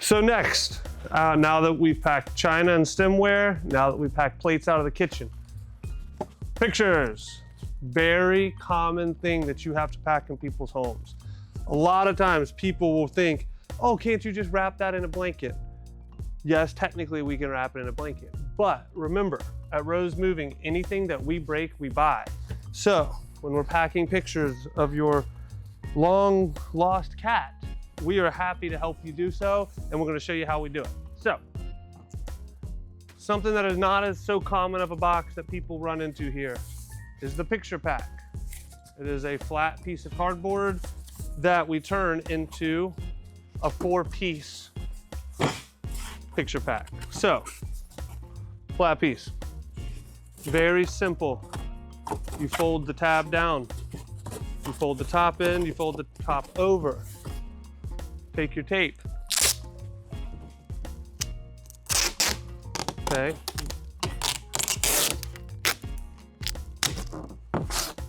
So next, now that we've packed china and stemware, now that we've packed plates out of the kitchen, pictures. Very common thing that you have to pack in people's homes. A lot of times people will think, oh, can't you just wrap that in a blanket? Yes, technically we can wrap it in a blanket, but remember, at Rowe's Moving, anything that we break, we buy. So when we're packing pictures of your long lost cat, we are happy to help you do so, and we're gonna show you how we do it. So, something that is not as so common of a box that people run into here is the picture pack. It is a flat piece of cardboard that we turn into a 4-piece picture pack. So, flat piece, very simple. You fold the tab down, you fold the top in, you fold the top over. Take your tape. Okay.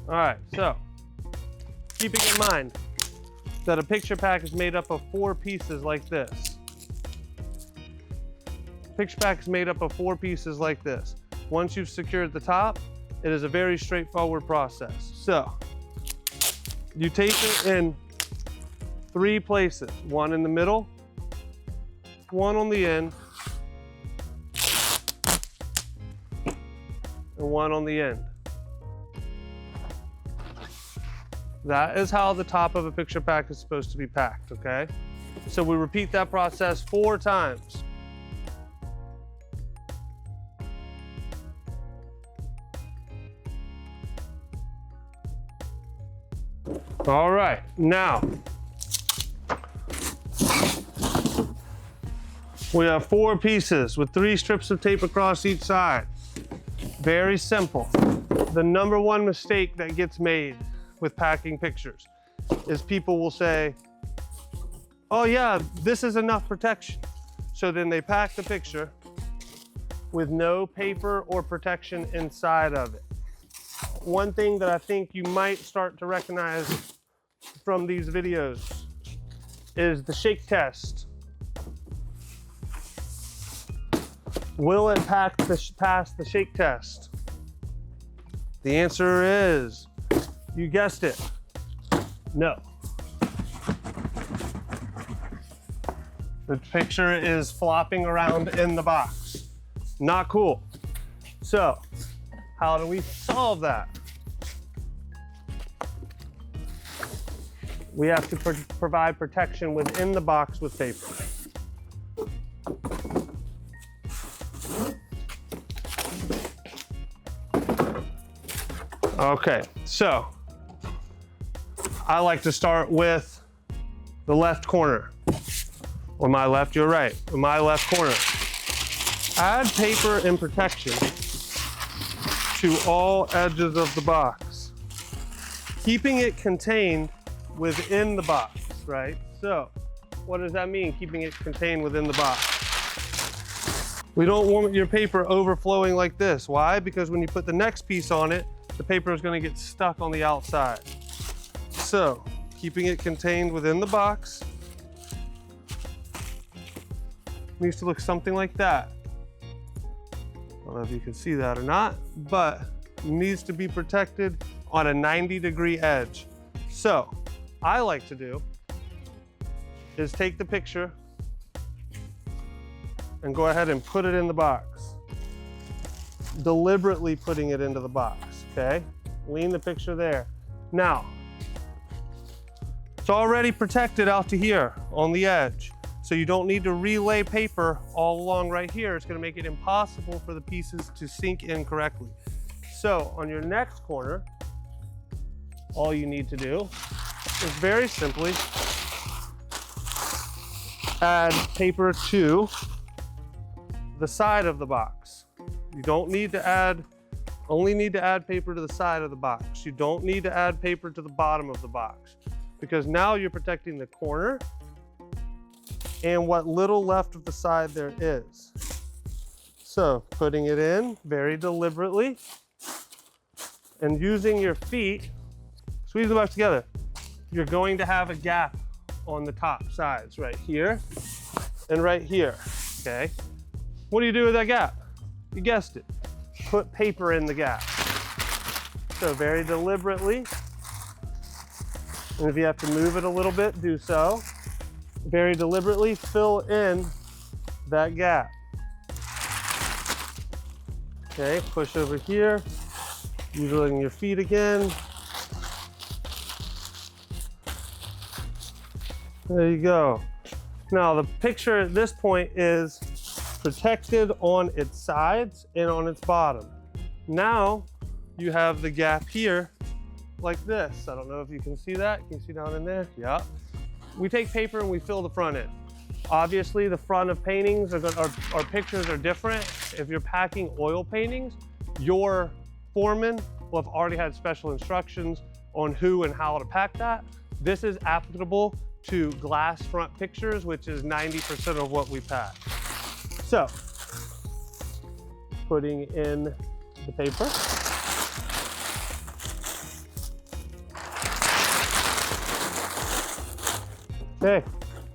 All right, so keeping in mind that a picture pack is made up of 4 pieces like this. Picture pack is made up of 4 pieces like this. Once you've secured the top, it is a very straightforward process. So you tape it in 3 places, 1 in the middle, 1 on the end, and 1 on the end. That is how the top of a picture pack is supposed to be packed, okay? So we repeat that process 4 times. All right, now, we have 4 pieces with 3 strips of tape across each side. Very simple. The number 1 mistake that gets made with packing pictures is people will say, oh yeah, this is enough protection. So then they pack the picture with no paper or protection inside of it. One thing that I think you might start to recognize from these videos is the shake test. Will it pass the shake test? The answer is, you guessed it, no. The picture is flopping around in the box. Not cool. So, how do we solve that? We have to provide protection within the box with paper. Okay, so I like to start with the left corner. On my left, you're right. On my left corner. Add paper and protection to all edges of the box, keeping it contained within the box, right? So what does that mean, keeping it contained within the box? We don't want your paper overflowing like this. Why? Because when you put the next piece on it, the paper is going to get stuck on the outside. So, keeping it contained within the box needs to look something like that. I don't know if you can see that or not, but it needs to be protected on a 90-degree edge. So, I like to do is take the picture and go ahead and put it in the box. Deliberately putting it into the box. Okay, lean the picture there. Now, it's already protected out to here on the edge, so you don't need to relay paper all along right here. It's gonna make it impossible for the pieces to sink in correctly. So on your next corner, all you need to do is very simply add paper to the side of the box. You don't need to add Only need to add paper to the side of the box. You don't need to add paper to the bottom of the box, because now you're protecting the corner and what little left of the side there is. So putting it in very deliberately and using your feet, squeeze the box together. You're going to have a gap on the top sides right here and right here, okay? What do you do with that gap? You guessed it. Put paper in the gap. So very deliberately, and if you have to move it a little bit, do so. Very deliberately fill in that gap. Okay, push over here, using your feet again. There you go. Now the picture at this point is protected on its sides and on its bottom. Now you have the gap here like this. I don't know if you can see that. Can you see down in there? Yeah. We take paper and we fill the front in. Obviously the front of paintings or pictures are different. If you're packing oil paintings, your foreman will have already had special instructions on who and how to pack that. This is applicable to glass front pictures, which is 90% of what we pack. So, putting in the paper. Okay,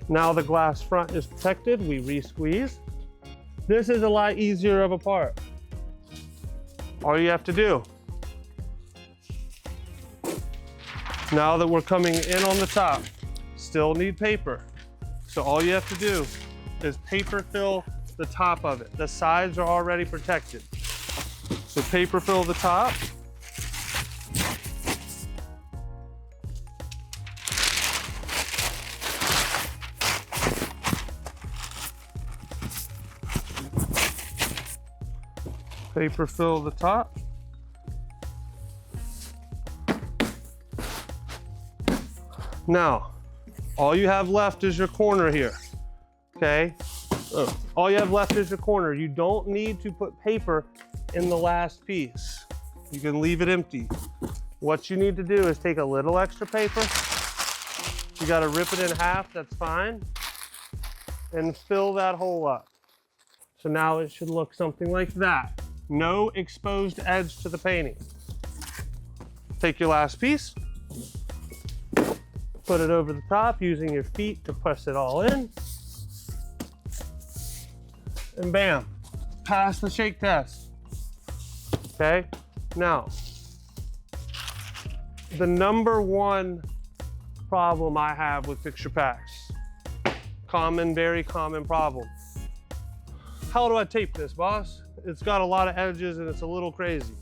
now the glass front is protected, we re-squeeze. This is a lot easier of a part. All you have to do, now that we're coming in on the top, still need paper. So all you have to do is paper fill the top of it. The sides are already protected. So paper fill the top. Paper fill the top. Now, all you have left is your corner here, okay? All you have left is your corner. You don't need to put paper in the last piece. You can leave it empty. What you need to do is take a little extra paper. You gotta rip it in half, that's fine. And fill that hole up. So now it should look something like that. No exposed edge to the painting. Take your last piece, put it over the top using your feet to press it all in. And bam, pass the shake test. Okay, now, the number one problem I have with picture packs, very common problem. How do I tape this, boss? It's got a lot of edges and it's a little crazy.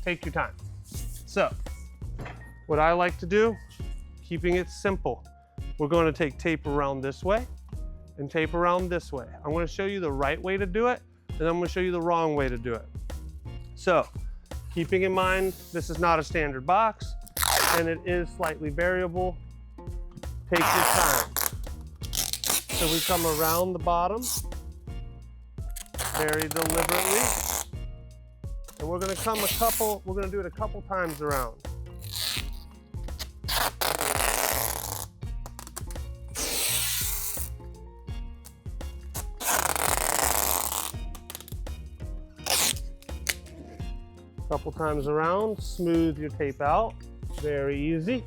Take your time. So, what I like to do, keeping it simple, we're going to take tape around this way and tape around this way. I'm going to show you the right way to do it, and I'm going to show you the wrong way to do it. So, keeping in mind, this is not a standard box, and it is slightly variable. Take your time. So we come around the bottom, very deliberately, and we're going to do it a couple times around. Couple times around, smooth your tape out, very easy.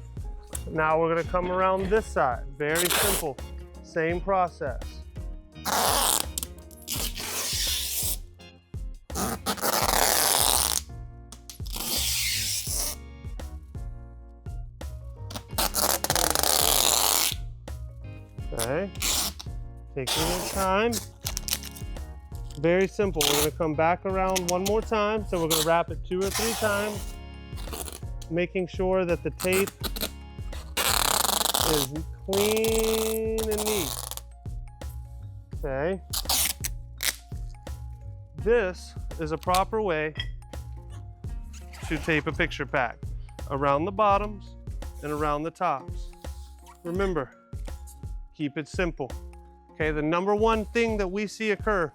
Now we're going to come around this side, very simple, same process. Okay, taking your time. Very simple. We're going to come back around one more time. So we're going to wrap it 2 or 3 times, making sure that the tape is clean and neat. Okay. This is a proper way to tape a picture pack around the bottoms and around the tops. Remember, keep it simple. Okay, the number one thing that we see occur,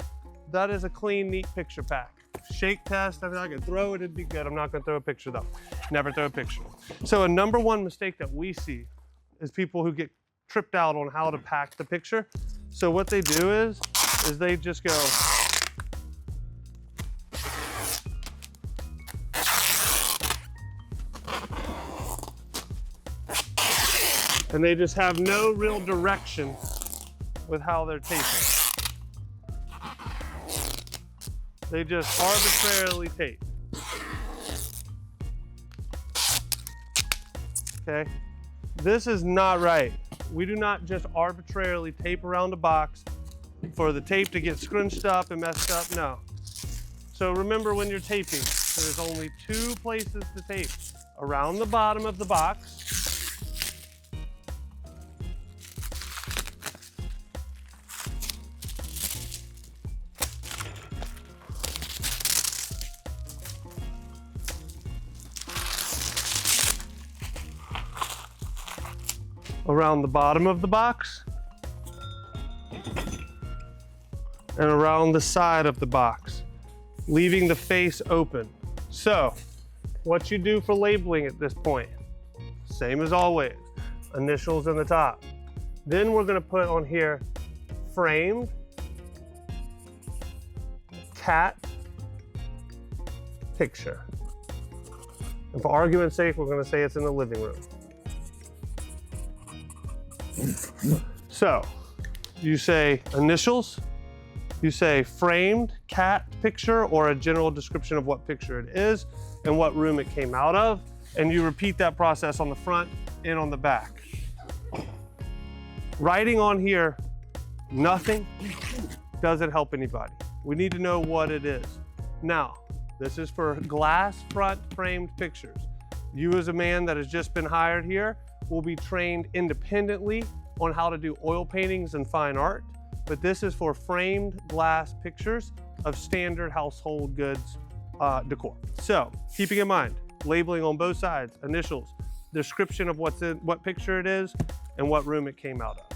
that is a clean, neat picture pack. Shake test, I mean, I could throw it, it'd be good. I'm not gonna throw a picture though. Never throw a picture. So a number one mistake that we see is people who get tripped out on how to pack the picture. So what they do is they just go, and they just have no real direction with how they're taping. They just arbitrarily tape. Okay? This is not right. We do not just arbitrarily tape around a box for the tape to get scrunched up and messed up, no. So remember when you're taping, there's only 2 places to tape. Around the bottom of the box, around the bottom of the box, and around the side of the box, leaving the face open. So, what you do for labeling at this point, same as always, initials in the top. Then we're gonna put on here, framed, cat, picture. And for argument's sake, we're gonna say it's in the living room. So, you say initials, you say framed cat picture or a general description of what picture it is and what room it came out of, and you repeat that process on the front and on the back. Writing on here, nothing, doesn't help anybody. We need to know what it is. Now, this is for glass front framed pictures. You as a man that has just been hired here will be trained independently on how to do oil paintings and fine art, but this is for framed glass pictures of standard household goods decor. So, keeping in mind, labeling on both sides, initials, description of what's in, what picture it is, and what room it came out of.